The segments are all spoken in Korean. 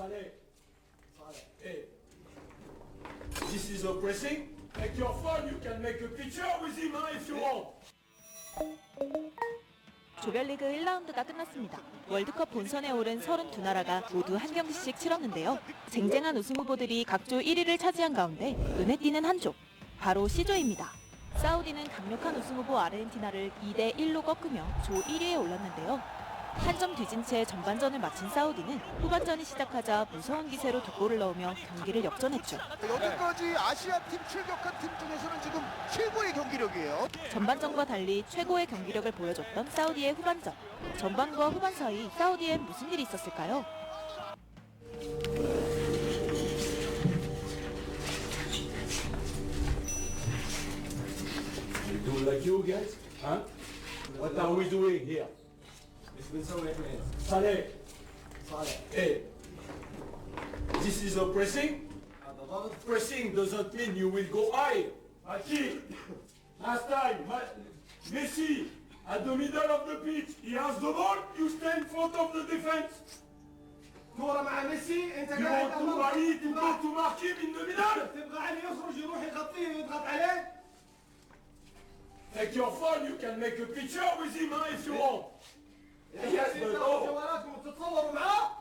Saleh. Hey. This is a pressing. Make your phone. You can make a picture with him if you want. 조별리그 1라운드가 끝났습니다. 월드컵 본선에 오른 32나라가 모두 한 경기씩 치렀는데요. 쟁쟁한 우승 후보들이 각조 1위를 차지한 가운데 눈에 띄는 한 조, 바로 C조입니다. 사우디는 강력한 우승 후보 아르헨티나를 2대1로 꺾으며 조 1위에 올랐는데요. 한 점 뒤진 채 전반전을 마친 사우디는 후반전이 시작하자 무서운 기세로 득골을 넣으며 경기를 역전했죠. 여태까지 아시아팀 출격한 팀 중에서는 지금 최고의 경기력이에요. 전반전과 달리 최고의 경기력을 보여줬던 사우디의 후반전. 전반과 후반 사이 사우디엔 무슨 일이 있었을까요? We do like you guys, huh? What are we doing here? Saleh. Hey. This is a pressing. Pressing doesn't mean you will go high. Aki, last time, Messi at the middle of the pitch, he has the ball, you stay in front of the defense. كورة مع ميسي انت You want to rally to go to mark him in the middle? تبغى علي يخرج يروح يغطيه ويضغط عليه. Take your phone, you can make a picture with him if you want. Yes, but no. جوالاتكم وتتصوروا معاه.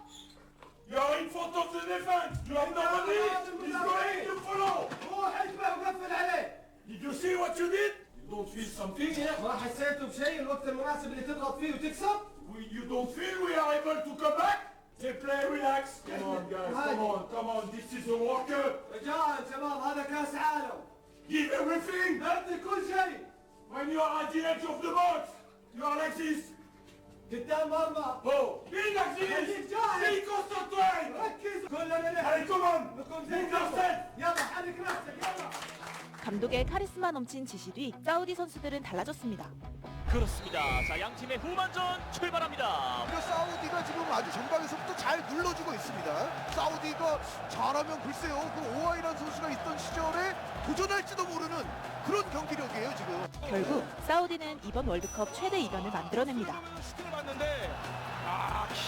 You are in front of the defense. You have nobody. He's going to follow. روح اشبه وقفل عليه. Did you see what you did? You don't feel something here? ما حسيتوا بشيء الوقت المناسب اللي تضغط فيه وتكسب؟ You don't feel we are able to come back? They play relax. Come on, guys. Come on. This is a World Cup. رجال شباب هذا كاس عالم. Give everything. نعطي كل شيء. When you are at the edge of the box, you are like this. قدام مرمى. Oh, be like this. Stay concentrated. ركز. كلنا Allez, come on. نكون Move yourself. يلا حرك نفسك يلا. 감독의 카리스마 넘친 지시 뒤 사우디 선수들은 달라졌습니다. 그렇습니다. 자, 양 팀의 후반전 출발합니다. 그래서 사우디가 지금 아주 전방에서부터 잘 눌러주고 있습니다. 사우디가 잘하면 글쎄요, 그 오하이란 선수가 있던 시절에 도전할지도 모르는 그런 경기력이에요 지금. 결국 사우디는 이번 월드컵 최대 이변을 만들어냅니다. 슈팅을 봤는데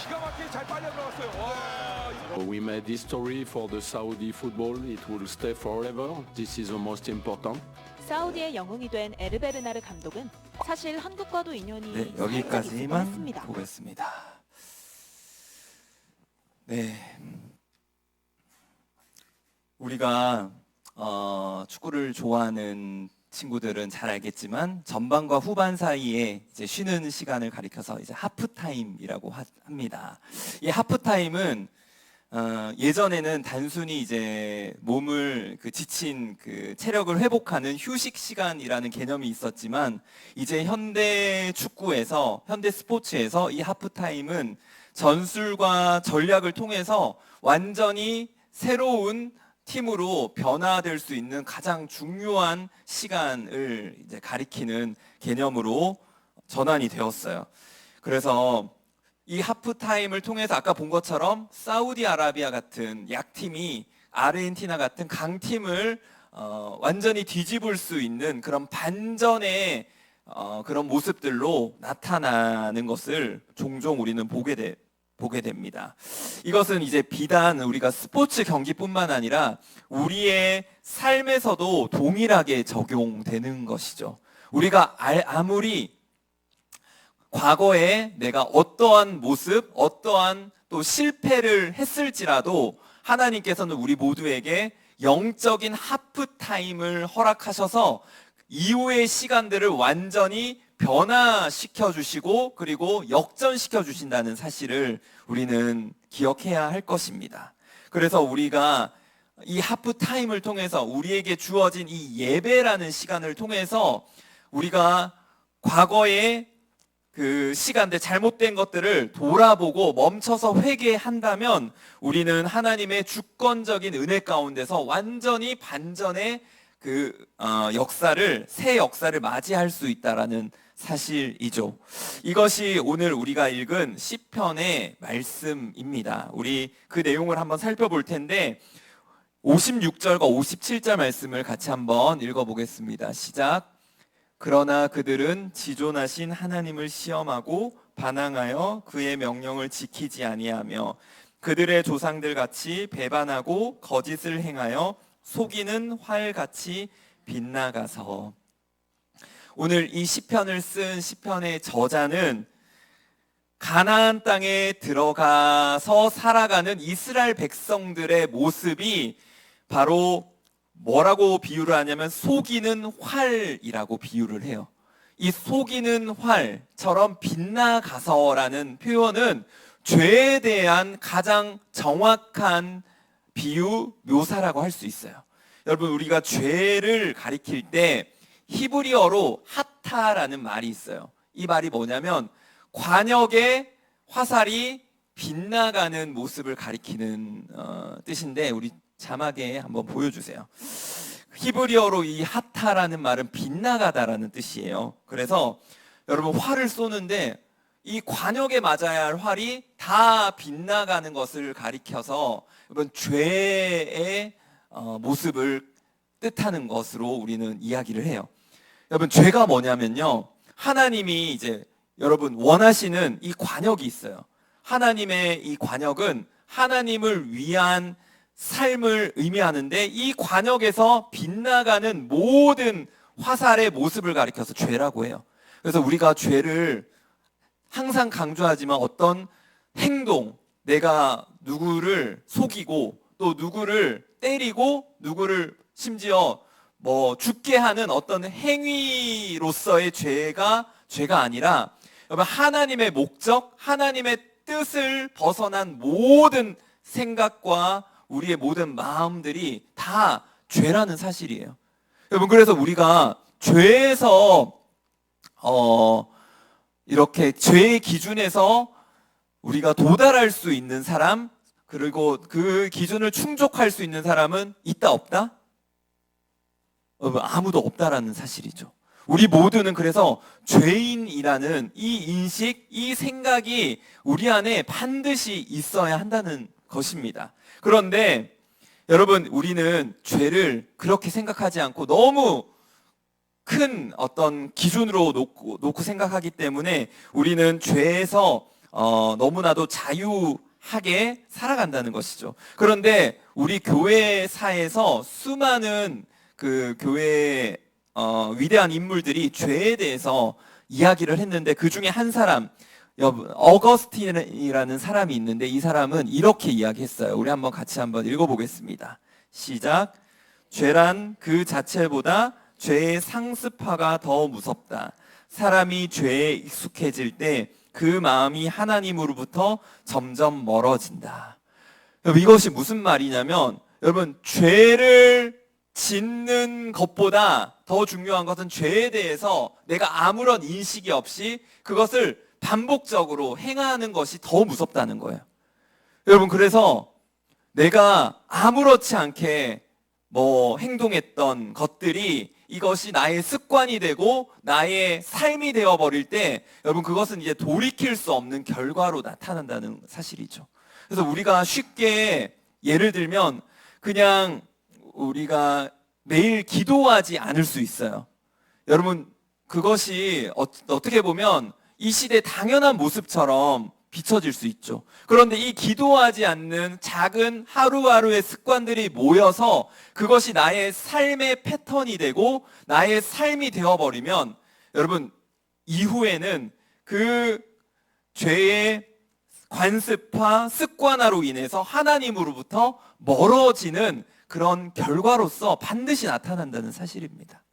기가 막히게 잘 빨려 들어갔어요. 와, We made history for the Saudi football. It will stay forever. This is the most important. 사우디의 영웅이 된 에르베르나르 감독은 사실 한국과도 인연이 네, 살짝 있었긴 여기까지만 했습니다. 보겠습니다. 네, 우리가 축구를 좋아하는 친구들은 잘 알겠지만 전반과 후반 사이에 이제 쉬는 시간을 가리켜서 이제 하프타임이라고 합니다. 이 하프타임은 예전에는 단순히 이제 몸을 지친 체력을 회복하는 휴식 시간이라는 개념이 있었지만 이제 현대 축구에서 현대 스포츠에서 이 하프타임은 전술과 전략을 통해서 완전히 새로운 팀으로 변화될 수 있는 가장 중요한 시간을 이제 가리키는 개념으로 전환이 되었어요. 그래서 이 하프타임을 통해서 아까 본 것처럼 사우디아라비아 같은 약팀이 아르헨티나 같은 강팀을 완전히 뒤집을 수 있는 그런 반전의 그런 모습들로 나타나는 것을 종종 우리는 보게 됩니다. 이것은 이제 비단 우리가 스포츠 경기뿐만 아니라 우리의 삶에서도 동일하게 적용되는 것이죠. 우리가 아무리 과거에 내가 어떠한 모습, 어떠한 또 실패를 했을지라도 하나님께서는 우리 모두에게 영적인 하프타임을 허락하셔서 이후의 시간들을 완전히 변화시켜 주시고 그리고 역전시켜 주신다는 사실을 우리는 기억해야 할 것입니다. 그래서 우리가 이 하프타임을 통해서 우리에게 주어진 이 예배라는 시간을 통해서 우리가 과거에 그 시간들 잘못된 것들을 돌아보고 멈춰서 회개한다면 우리는 하나님의 주권적인 은혜 가운데서 완전히 반전의 새 역사를 맞이할 수 있다라는 사실이죠. 이것이 오늘 우리가 읽은 시편의 말씀입니다. 우리 그 내용을 한번 살펴볼 텐데 56절과 57절 말씀을 같이 한번 읽어보겠습니다. 시작. 그러나 그들은 지존하신 하나님을 시험하고 반항하여 그의 명령을 지키지 아니하며 그들의 조상들 같이 배반하고 거짓을 행하여 속이는 활같이 빗나가서. 오늘 이 시편을 쓴 시편의 저자는 가나안 땅에 들어가서 살아가는 이스라엘 백성들의 모습이 바로 뭐라고 비유를 하냐면 속이는 활이라고 비유를 해요. 이 속이는 활처럼 빗나가서라는 표현은 죄에 대한 가장 정확한 비유, 묘사라고 할 수 있어요. 여러분, 우리가 죄를 가리킬 때 히브리어로 하타라는 말이 있어요. 이 말이 뭐냐면 관역의 화살이 빗나가는 모습을 가리키는 뜻인데, 우리 자막에 한번 보여주세요. 히브리어로 이 하타라는 말은 빗나가다라는 뜻이에요. 그래서 여러분, 활을 쏘는데 이 관역에 맞아야 할 활이 다 빗나가는 것을 가리켜서 여러분, 죄의 모습을 뜻하는 것으로 우리는 이야기를 해요. 여러분, 죄가 뭐냐면요, 하나님이 이제 여러분 원하시는 이 관역이 있어요. 하나님의 이 관역은 하나님을 위한 삶을 의미하는데, 이 관역에서 빗나가는 모든 화살의 모습을 가리켜서 죄라고 해요. 그래서 우리가 죄를 항상 강조하지만 어떤 행동, 내가 누구를 속이고 또 누구를 때리고 누구를 심지어 죽게 하는 어떤 행위로서의 죄가 아니라, 여러분, 하나님의 목적, 하나님의 뜻을 벗어난 모든 생각과 우리의 모든 마음들이 다 죄라는 사실이에요. 여러분, 그래서 우리가 죄에서 이렇게 죄의 기준에서 우리가 도달할 수 있는 사람, 그리고 그 기준을 충족할 수 있는 사람은 있다 없다? 아무도 없다라는 사실이죠. 우리 모두는 그래서 죄인이라는 이 인식, 이 생각이 우리 안에 반드시 있어야 한다는 것입니다. 그런데 여러분, 우리는 죄를 그렇게 생각하지 않고 너무 큰 어떤 기준으로 놓고 생각하기 때문에 우리는 죄에서 너무나도 자유하게 살아간다는 것이죠. 그런데 우리 교회사에서 수많은 그 교회의 위대한 인물들이 죄에 대해서 이야기를 했는데, 그 중에 한 사람, 어거스틴이라는 사람이 있는데, 이 사람은 이렇게 이야기했어요. 우리 같이 한번 읽어보겠습니다. 시작. 죄란 그 자체보다 죄의 상습화가 더 무섭다. 사람이 죄에 익숙해질 때 그 마음이 하나님으로부터 점점 멀어진다. 여러분, 이것이 무슨 말이냐면, 여러분, 죄를 짓는 것보다 더 중요한 것은 죄에 대해서 내가 아무런 인식이 없이 그것을 반복적으로 행하는 것이 더 무섭다는 거예요. 여러분, 그래서 내가 아무렇지 않게 행동했던 것들이 이것이 나의 습관이 되고 나의 삶이 되어버릴 때, 여러분, 그것은 이제 돌이킬 수 없는 결과로 나타난다는 사실이죠. 그래서 우리가 쉽게 예를 들면 그냥 우리가 매일 기도하지 않을 수 있어요. 여러분, 그것이 어떻게 보면 이 시대의 당연한 모습처럼 비춰질 수 있죠. 그런데 이 기도하지 않는 작은 하루하루의 습관들이 모여서 그것이 나의 삶의 패턴이 되고 나의 삶이 되어버리면, 여러분, 이후에는 그 죄의 관습화, 습관화로 인해서 하나님으로부터 멀어지는 그런 결과로서 반드시 나타난다는 사실입니다.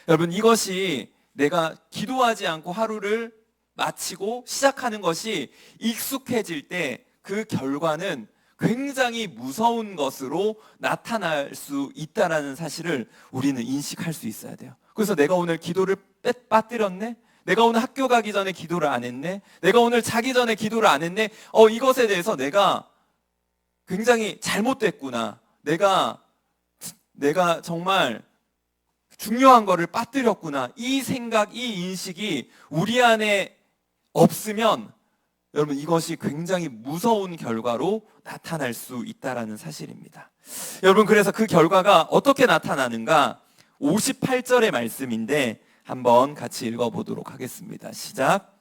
여러분, 이것이 내가 기도하지 않고 하루를 마치고 시작하는 것이 익숙해질 때 그 결과는 굉장히 무서운 것으로 나타날 수 있다는 사실을 우리는 인식할 수 있어야 돼요. 그래서 내가 오늘 기도를 빠뜨렸네? 내가 오늘 학교 가기 전에 기도를 안 했네? 내가 오늘 자기 전에 기도를 안 했네? 이것에 대해서 내가 굉장히 잘못됐구나. 내가 정말 중요한 거를 빠뜨렸구나. 이 생각, 이 인식이 우리 안에 없으면, 여러분, 이것이 굉장히 무서운 결과로 나타날 수 있다는 사실입니다. 여러분, 그래서 그 결과가 어떻게 나타나는가? 58절의 말씀인데 한번 같이 읽어보도록 하겠습니다. 시작.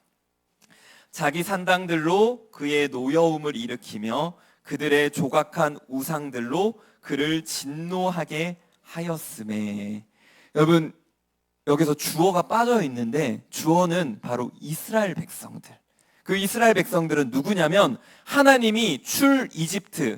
자기 산당들로 그의 노여움을 일으키며 그들의 조각한 우상들로 그를 진노하게 하였음에. 여러분, 여기서 주어가 빠져 있는데 주어는 바로 이스라엘 백성들. 그 이스라엘 백성들은 누구냐면 하나님이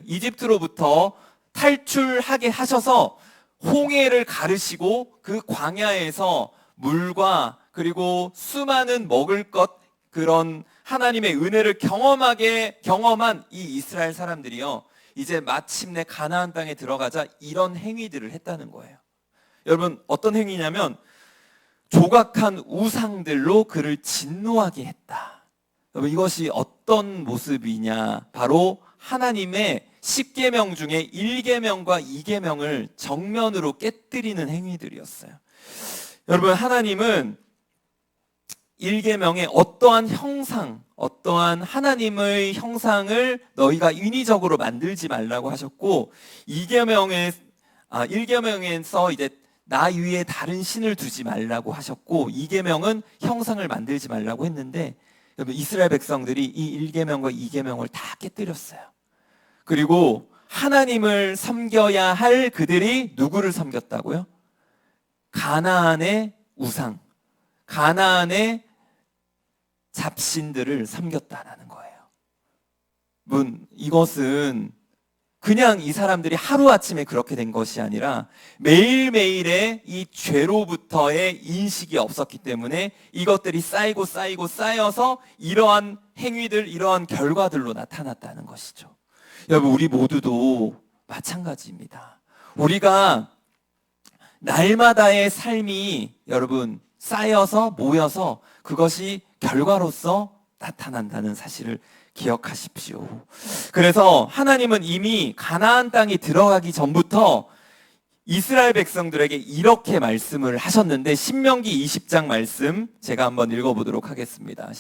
이집트로부터 탈출하게 하셔서 홍해를 가르시고 그 광야에서 물과 그리고 수많은 먹을 것, 그런 하나님의 은혜를 경험한 이 이스라엘 사람들이요, 이제 마침내 가나안 땅에 들어가자 이런 행위들을 했다는 거예요. 여러분, 어떤 행위냐면 조각한 우상들로 그를 진노하게 했다. 여러분, 이것이 어떤 모습이냐? 바로 하나님의 10계명 중에 1계명과 2계명을 정면으로 깨뜨리는 행위들이었어요. 여러분, 하나님은 1계명에 어떠한 형상, 어떠한 하나님의 형상을 너희가 인위적으로 만들지 말라고 하셨고, 1계명에서 이제 나 위에 다른 신을 두지 말라고 하셨고, 2계명은 형상을 만들지 말라고 했는데, 여러분, 이스라엘 백성들이 이 1계명과 2계명을 다 깨뜨렸어요. 그리고 하나님을 섬겨야 할 그들이 누구를 섬겼다고요? 가나안의 우상, 가나안의 잡신들을 섬겼다라는 거예요. 이것은 그냥 이 사람들이 하루아침에 그렇게 된 것이 아니라 매일매일의 이 죄로부터의 인식이 없었기 때문에 이것들이 쌓여서 이러한 행위들, 이러한 결과들로 나타났다는 것이죠. 여러분, 우리 모두도 마찬가지입니다. 우리가 날마다의 삶이 여러분 쌓여서 모여서 그것이 결과로서 나타난다는 사실을 기억하십시오. 그래서 하나님은 이미 가나안 땅에 들어가기 전부터 이스라엘 백성들에게 이렇게 말씀을 하셨는데, 신명기 20장 말씀 제가 한번 읽어보도록 하겠습니다.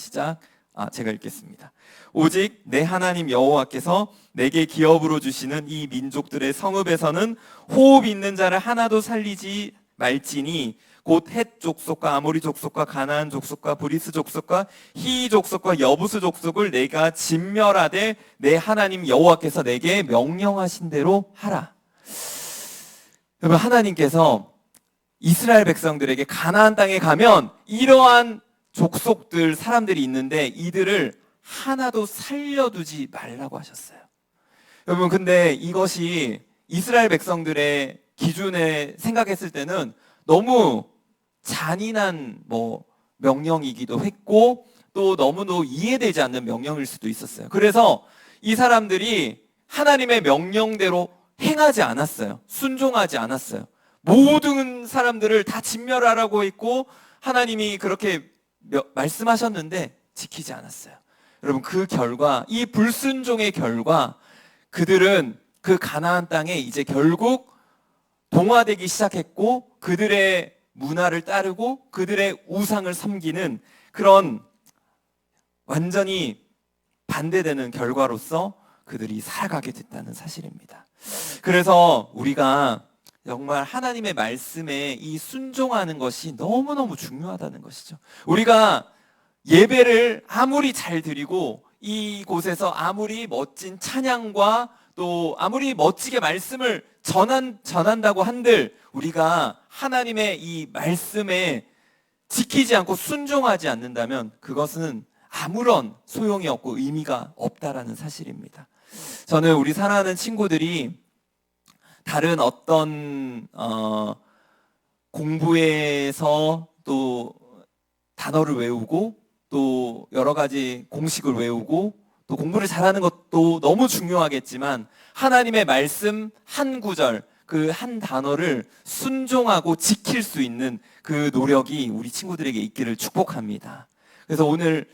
제가 읽겠습니다. 오직 내 하나님 여호와께서 내게 기업으로 주시는 이 민족들의 성읍에서는 호흡 있는 자를 하나도 살리지 말지니 곧 헷 족속과 아모리 족속과 가나안 족속과 브리스 족속과 히 족속과 여부스 족속을 내가 진멸하되 내 하나님 여호와께서 내게 명령하신 대로 하라. 여러분, 하나님께서 이스라엘 백성들에게 가나안 땅에 가면 이러한 족속들, 사람들이 있는데 이들을 하나도 살려두지 말라고 하셨어요. 여러분, 근데 이것이 이스라엘 백성들의 기준에 생각했을 때는 너무 잔인한 명령이기도 했고, 또 너무도 이해되지 않는 명령일 수도 있었어요. 그래서 이 사람들이 하나님의 명령대로 행하지 않았어요. 순종하지 않았어요. 모든 사람들을 다 진멸하라고 했고 하나님이 그렇게 말씀하셨는데 지키지 않았어요. 여러분, 그 결과, 이 불순종의 결과, 그들은 그 가나안 땅에 이제 결국 동화되기 시작했고, 그들의 문화를 따르고 그들의 우상을 섬기는 그런 완전히 반대되는 결과로서 그들이 살아가게 됐다는 사실입니다. 그래서 우리가 정말 하나님의 말씀에 이 순종하는 것이 너무너무 중요하다는 것이죠. 우리가 예배를 아무리 잘 드리고 이곳에서 아무리 멋진 찬양과 또 아무리 멋지게 말씀을 전한다고 한들 우리가 하나님의 이 말씀에 지키지 않고 순종하지 않는다면 그것은 아무런 소용이 없고 의미가 없다라는 사실입니다. 저는 우리 사랑하는 친구들이 다른 어떤 공부에서 또 단어를 외우고 또 여러 가지 공식을 외우고 또 공부를 잘하는 것도 너무 중요하겠지만 하나님의 말씀 한 구절, 그 한 단어를 순종하고 지킬 수 있는 그 노력이 우리 친구들에게 있기를 축복합니다. 그래서 오늘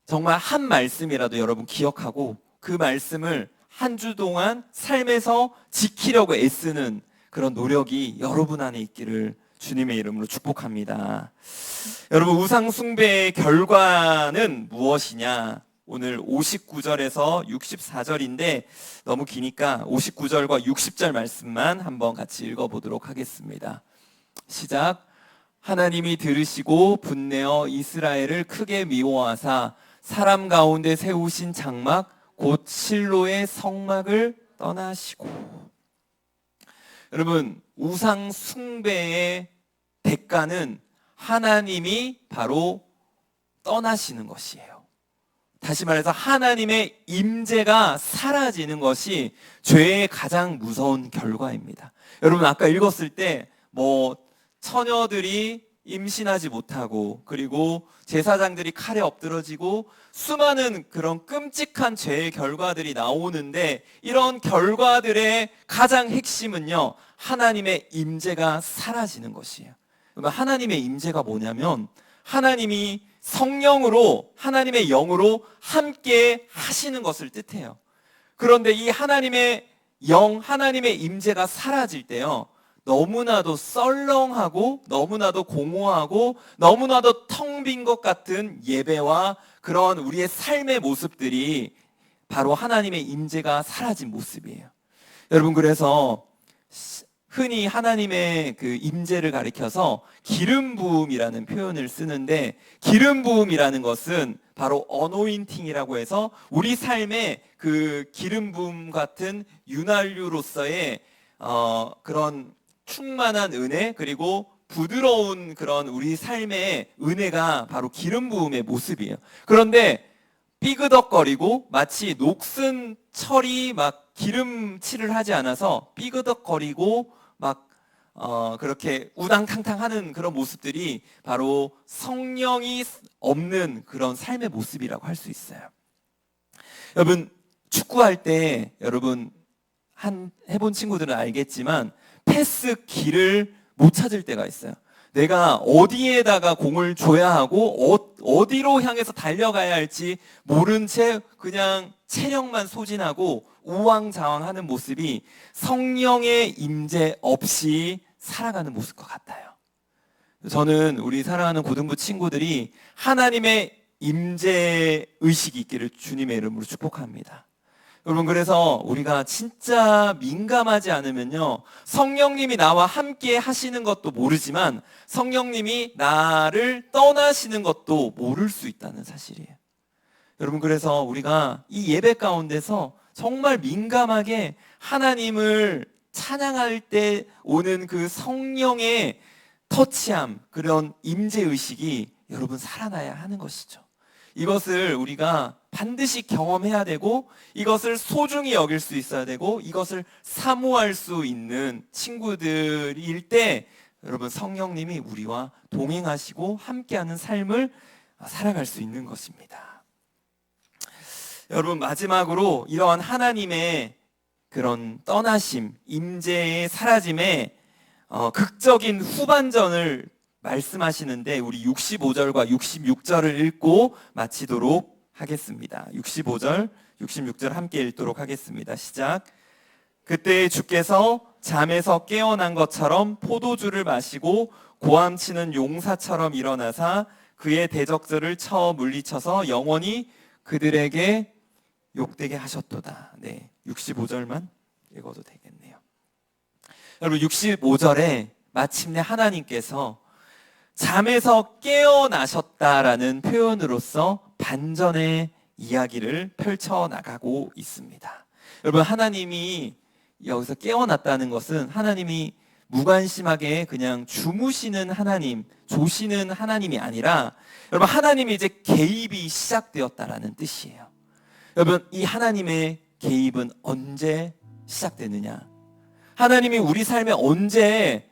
정말 한 말씀이라도 여러분 기억하고 그 말씀을 한 주 동안 삶에서 지키려고 애쓰는 그런 노력이 여러분 안에 있기를 주님의 이름으로 축복합니다. 여러분, 우상 숭배의 결과는 무엇이냐? 오늘 59절에서 64절인데 너무 기니까 59절과 60절 말씀만 한번 같이 읽어보도록 하겠습니다. 시작. 하나님이 들으시고 분내어 이스라엘을 크게 미워하사 사람 가운데 세우신 장막 곧 실로의 성막을 떠나시고. 여러분, 우상 숭배의 대가는 하나님이 바로 떠나시는 것이에요. 다시 말해서 하나님의 임재가 사라지는 것이 죄의 가장 무서운 결과입니다. 여러분, 아까 읽었을 때 처녀들이 임신하지 못하고, 그리고 제사장들이 칼에 엎드러지고, 수많은 그런 끔찍한 죄의 결과들이 나오는데, 이런 결과들의 가장 핵심은요, 하나님의 임재가 사라지는 것이에요. 하나님의 임재가 뭐냐면, 하나님이 성령으로, 하나님의 영으로 함께 하시는 것을 뜻해요. 그런데 이 하나님의 영, 하나님의 임재가 사라질 때요, 너무나도 썰렁하고, 너무나도 공허하고, 너무나도 텅 빈 것 같은 예배와 그런 우리의 삶의 모습들이 바로 하나님의 임재가 사라진 모습이에요. 여러분, 그래서 흔히 하나님의 그 임재를 가리켜서 기름 부음이라는 표현을 쓰는데, 기름 부음이라는 것은 바로 어노인팅이라고 해서 우리 삶에 그 기름 부음 같은 윤활유로서의 그런 충만한 은혜, 그리고 부드러운 그런 우리 삶의 은혜가 바로 기름 부음의 모습이에요. 그런데 삐그덕거리고 마치 녹슨 철이 막 기름칠을 하지 않아서 삐그덕거리고 막 그렇게 우당탕탕하는 그런 모습들이 바로 성령이 없는 그런 삶의 모습이라고 할 수 있어요. 여러분, 축구할 때 여러분 해본 친구들은 알겠지만 패스 길을 못 찾을 때가 있어요. 내가 어디에다가 공을 줘야 하고 어디로 향해서 달려가야 할지 모른 채 그냥 체력만 소진하고 우왕좌왕하는 모습이 성령의 임재 없이 살아가는 모습과 같아요. 저는 우리 사랑하는 고등부 친구들이 하나님의 임재 의식이 있기를 주님의 이름으로 축복합니다. 여러분, 그래서 우리가 진짜 민감하지 않으면요, 성령님이 나와 함께 하시는 것도 모르지만 성령님이 나를 떠나시는 것도 모를 수 있다는 사실이에요. 여러분, 그래서 우리가 이 예배 가운데서 정말 민감하게 하나님을 찬양할 때 오는 그 성령의 터치함, 그런 임재의식이 여러분 살아나야 하는 것이죠. 이것을 우리가 반드시 경험해야 되고, 이것을 소중히 여길 수 있어야 되고, 이것을 사모할 수 있는 친구들일 때 여러분, 성령님이 우리와 동행하시고 함께하는 삶을 살아갈 수 있는 것입니다. 여러분, 마지막으로 이러한 하나님의 그런 떠나심, 임재의 사라짐의 극적인 후반전을 말씀하시는데, 우리 65절과 66절을 읽고 마치도록 하겠습니다. 65절, 66절 함께 읽도록 하겠습니다. 시작. 그때 주께서 잠에서 깨어난 것처럼 포도주를 마시고 고함치는 용사처럼 일어나사 그의 대적들을 쳐 물리쳐서 영원히 그들에게 욕되게 하셨도다. 네, 65절만 읽어도 되겠네요. 여러분, 65절에 마침내 하나님께서 잠에서 깨어나셨다라는 표현으로서 반전의 이야기를 펼쳐나가고 있습니다. 여러분, 하나님이 여기서 깨어났다는 것은 하나님이 무관심하게 그냥 주무시는 하나님, 조시는 하나님이 아니라, 여러분, 하나님이 이제 개입이 시작되었다라는 뜻이에요. 여러분, 이 하나님의 개입은 언제 시작되느냐? 하나님이 우리 삶에 언제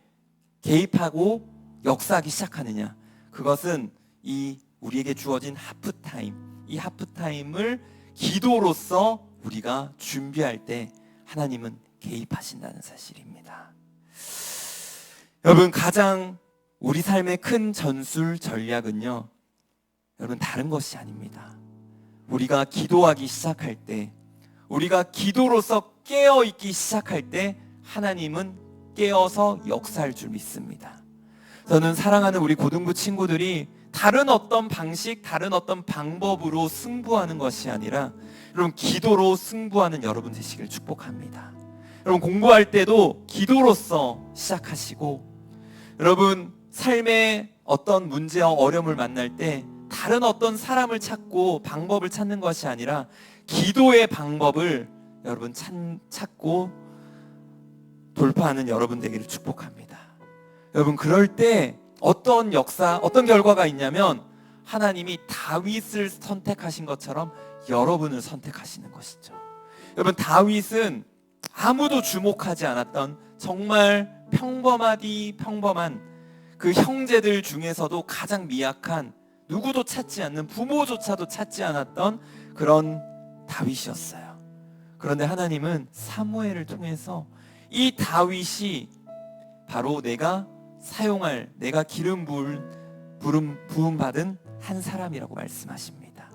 개입하고 역사하기 시작하느냐? 그것은 이 우리에게 주어진 하프타임, 이 하프타임을 기도로서 우리가 준비할 때 하나님은 개입하신다는 사실입니다. 여러분, 가장 우리 삶의 큰 전술 전략은요, 여러분, 다른 것이 아닙니다. 우리가 기도하기 시작할 때, 우리가 기도로서 깨어있기 시작할 때 하나님은 깨어서 역사할 줄 믿습니다. 저는 사랑하는 우리 고등부 친구들이 다른 어떤 방식, 다른 어떤 방법으로 승부하는 것이 아니라 여러분, 기도로 승부하는 여러분 되시길 축복합니다. 여러분, 공부할 때도 기도로서 시작하시고, 여러분, 삶의 어떤 문제와 어려움을 만날 때 다른 어떤 사람을 찾고 방법을 찾는 것이 아니라 기도의 방법을 여러분 찾고 돌파하는 여러분 되기를 축복합니다. 여러분 그럴 때 어떤 역사, 어떤 결과가 있냐면 하나님이 다윗을 선택하신 것처럼 여러분을 선택하시는 것이죠. 여러분 다윗은 아무도 주목하지 않았던 정말 평범한 그 형제들 중에서도 가장 미약한, 누구도 찾지 않는, 부모조차도 찾지 않았던 그런 다윗이었어요. 그런데 하나님은 사무엘을 통해서 이 다윗이 바로 내가 사용할, 내가 기름 부음 받은 한 사람이라고 말씀하십니다.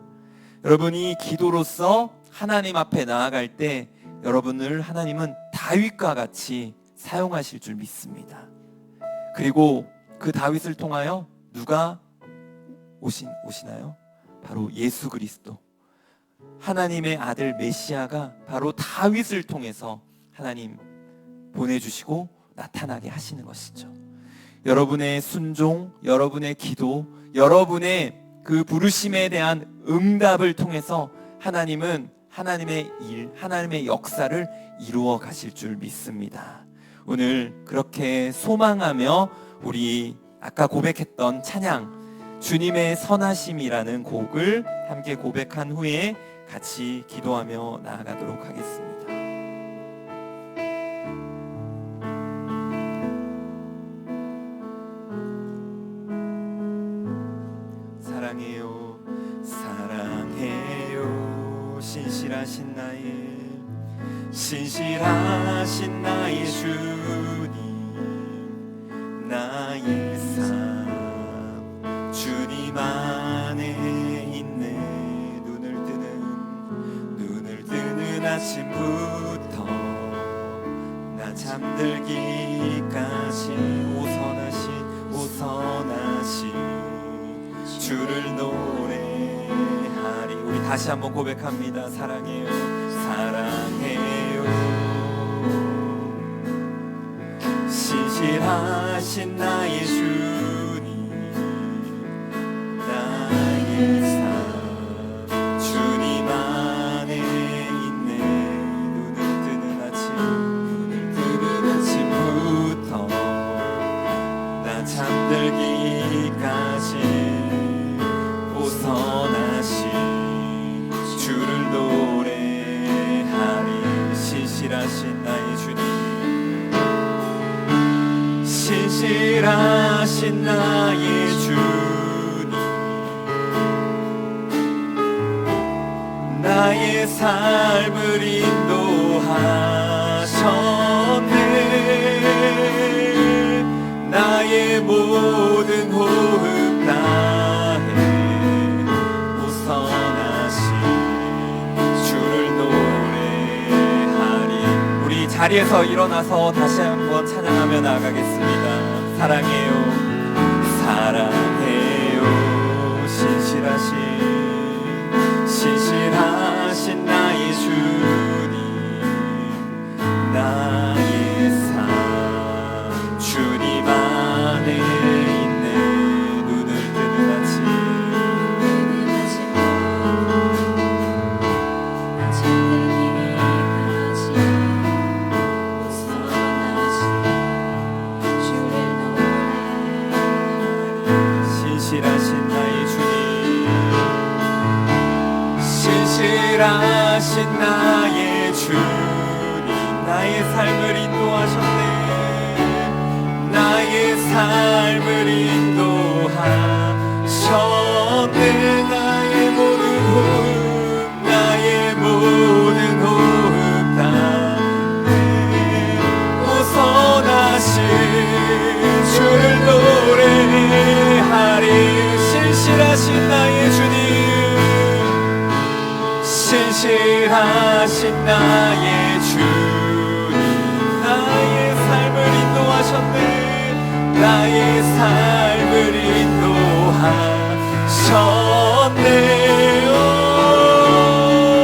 여러분이 기도로서 하나님 앞에 나아갈 때 여러분을 하나님은 다윗과 같이 사용하실 줄 믿습니다. 그리고 그 다윗을 통하여 누가 오시나요? 바로 예수 그리스도, 하나님의 아들 메시아가 바로 다윗을 통해서 하나님 보내주시고 나타나게 하시는 것이죠. 여러분의 순종, 여러분의 기도, 여러분의 그 부르심에 대한 응답을 통해서 하나님은 하나님의 일, 하나님의 역사를 이루어 가실 줄 믿습니다. 오늘 그렇게 소망하며 우리 아까 고백했던 찬양 주님의 선하심이라는 곡을 함께 고백한 후에 같이 기도하며 나아가도록 하겠습니다. 사랑해요, 사랑해요, 신실하신 나의 주님, 나의 삶 주님 안에 있네. 눈을 뜨는 아침부터 나 잠들기까지 오선하신 주를 노래하리. 우리 다시 한번 고백합니다. 사랑해요, 신실하신 나의 주님, 나의 삶 주님 안에 있네. 눈을 뜨는 아침부터 나 잠들기까지 오선하신 주를 노래하리. 신실하신 나의 주님, 신실하신 나의 주님, 나의 삶을 인도하셨네. 나의 모든 호흡 다해 오선하신 주를 노래하리. 우리 자리에서 일어나서 다시 한번 찬양하며 나아가겠습니다. 사랑해요, 신실하신 나의 주님, 나의 삶 주님 안에 있네. 눈을 뜨는 아침 신실하신 나의 주님, 신실하신 나의 주님, 나의 삶을 인도하셨네. 나의 삶을 인도하셨네. 나의 모든 호흡 다해 오선하신 주를 노래하리. 신실하신 나의 주님, 신실하신 나의 주님, 나의 삶을 인도하셨네. 나의 삶을 인도하셨네.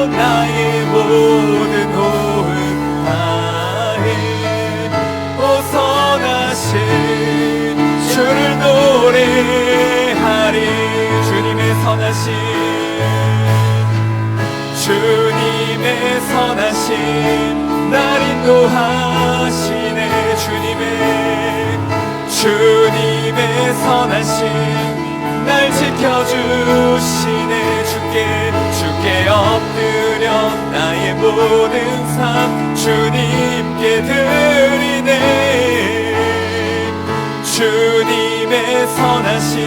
나의 모든 호흡 다해 오선하신 주를 노래하리. 주님의 선하신 주님 선하심 날 인도하시네. 주님의 선하심 날 지켜주시네. 주께 엎드려 나의 모든 삶 주님께 드리네. 주님의 선하심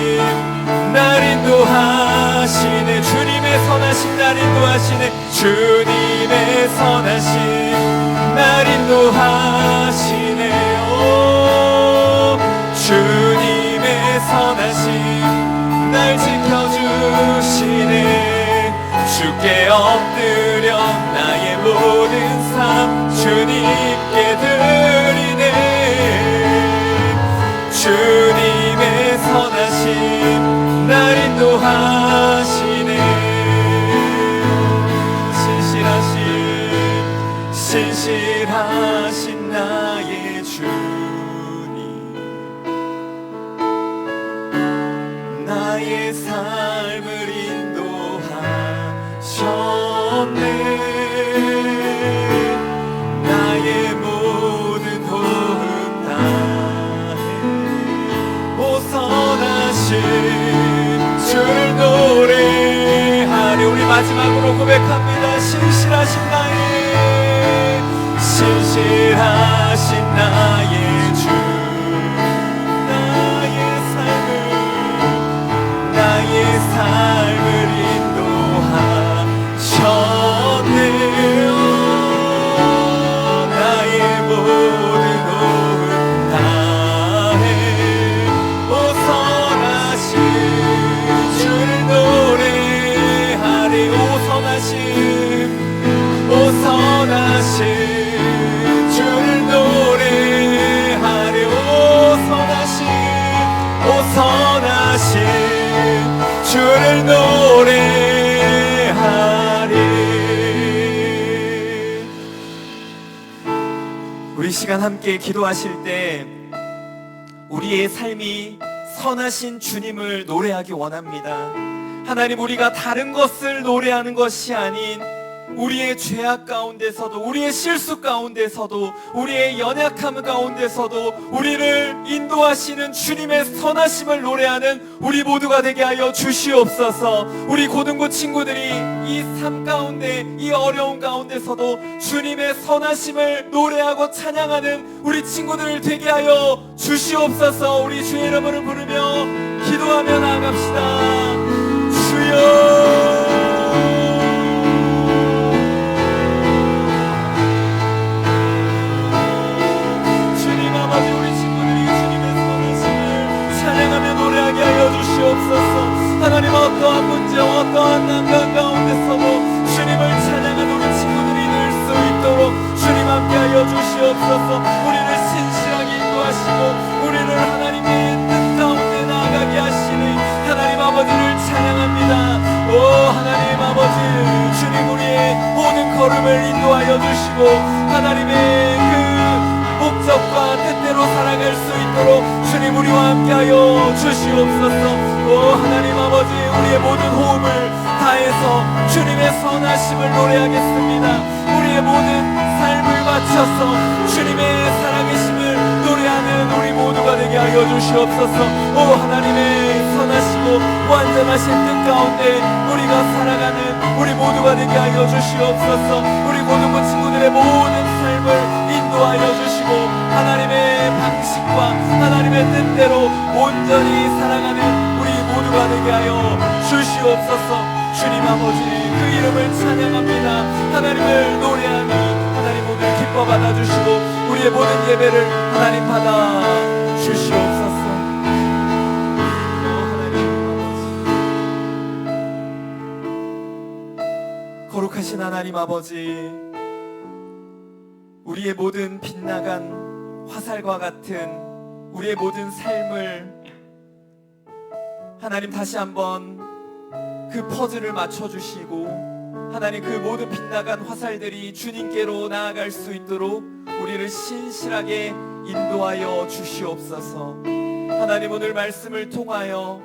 날 인도하시네. 주님의 선하심 날 인도하시네. 주님의 선하심 날 인도하시네. 오 주님의 선하심 날 지켜주시네. 주께 엎드려 나의 모든 삶 주님께 드리네. 주님의 선하심 날 인도하시네. 신실하신 나의 주님 나의 삶을 인도하셨네. 나의 모든 호흡 다해 오 선하신 주를 노래하리. 우리 마지막으로 고백합니다. 신실하신 나의 주 나의 삶을 인도하셨네. 나의 모든 호흡 다해 오 선하신 주를 노래하리. 오 선하신 주를 노래하리. 오 선하신 주를 노래하리. 우리 시간 함께 기도하실 때 우리의 삶이 선하신 주님을 노래하기 원합니다. 하나님, 우리가 다른 것을 노래하는 것이 아닌 우리의 죄악 가운데서도, 우리의 실수 가운데서도, 우리의 연약함 가운데서도 우리를 인도하시는 주님의 선하심을 노래하는 우리 모두가 되게 하여 주시옵소서. 우리 고등부 친구들이 이 삶 가운데, 이 어려운 가운데서도 주님의 선하심을 노래하고 찬양하는 우리 친구들 되게 하여 주시옵소서. 우리 주의 이름을 부르며 기도하며 나아갑시다. 주여, 노래하게 하여 주시옵소서. 하나님, 어떠한 문제와 어떠한 난관 가운데서도 주님을 찬양하는 우리 친구들이 될 수 있도록 주님 함께 하여 주시옵소서. 우리를 신실하게 인도하시고 우리를 하나님의 뜻 가운데 나아가게 하시는 하나님 아버지를 찬양합니다. 오 하나님 아버지, 주님 우리의 모든 걸음을 인도하여 주시고 하나님의 그 목적과 뜻대로 살아갈 수 있도록 주님 우리와 함께하여 주시옵소서. 오 하나님 아버지, 우리의 모든 호흡을 다해서 주님의 선하심을 노래하겠습니다. 우리의 모든 삶을 바쳐서 주님의 살아계심을 노래하는 우리 모두가 되게 하여 주시옵소서. 오 하나님의 선하시고 완전하신 뜻 가운데 우리가 살아가는 우리 모두가 되게 하여 주시옵소서. 우리 고등부 친구들의 모든 삶을 인도하여 주시고 하나님의 방식과 하나님의 뜻대로 온전히 살아가는 우리 모두가 되게 하여 주시옵소서. 주님 아버지, 그 이름을 찬양합니다. 하나님을 노래하니 하나님 오늘 기뻐 받아주시고 우리의 모든 예배를 하나님 받아 주시옵소서. 거룩하신 하나님 아버지, 우리의 모든 빗나간 화살과 같은 우리의 모든 삶을 하나님 다시 한번 그 퍼즐을 맞춰주시고 하나님 그 모든 빗나간 화살들이 주님께로 나아갈 수 있도록 우리를 신실하게 인도하여 주시옵소서. 하나님, 오늘 말씀을 통하여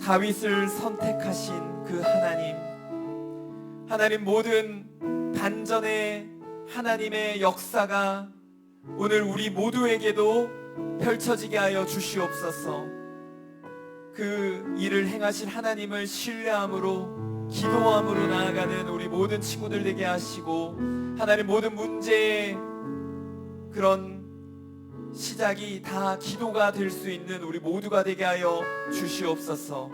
다윗을 선택하신 그 하나님 모든 반전의 하나님의 역사가 오늘 우리 모두에게도 펼쳐지게 하여 주시옵소서. 그 일을 행하신 하나님을 신뢰함으로 기도함으로 나아가는 우리 모든 친구들 되게 하시고, 하나님 모든 문제의 그런 시작이 다 기도가 될 수 있는 우리 모두가 되게 하여 주시옵소서.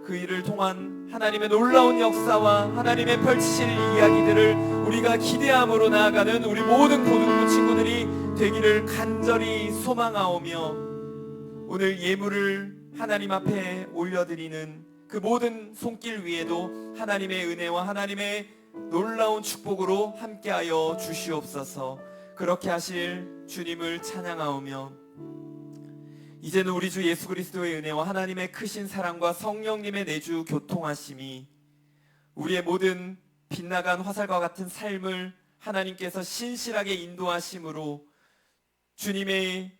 그 일을 통한 하나님의 놀라운 역사와 하나님의 펼치실 이야기들을 우리가 기대함으로 나아가는 우리 모든 고등부 친구들이 되기를 간절히 소망하오며, 오늘 예물을 하나님 앞에 올려드리는 그 모든 손길 위에도 하나님의 은혜와 하나님의 놀라운 축복으로 함께하여 주시옵소서. 그렇게 하실 주님을 찬양하오며, 이제는 우리 주 예수 그리스도의 은혜와 하나님의 크신 사랑과 성령님의 내주 교통하심이 우리의 모든 빛나간 화살과 같은 삶을 하나님께서 신실하게 인도하심으로 주님의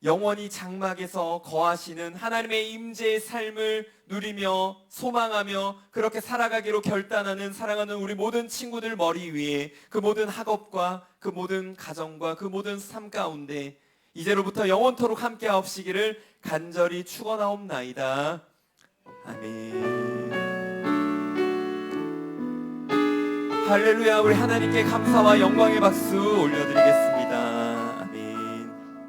영원히 장막에서 거하시는 하나님의 임재의 삶을 누리며 소망하며 그렇게 살아가기로 결단하는 사랑하는 우리 모든 친구들 머리 위에 그 모든 학업과 그 모든 가정과 그 모든 삶 가운데 이제로부터 영원토록 함께 하옵시기를 간절히 축원하옵나이다. 아멘. 할렐루야. 우리 하나님께 감사와 영광의 박수 올려드리겠습니다.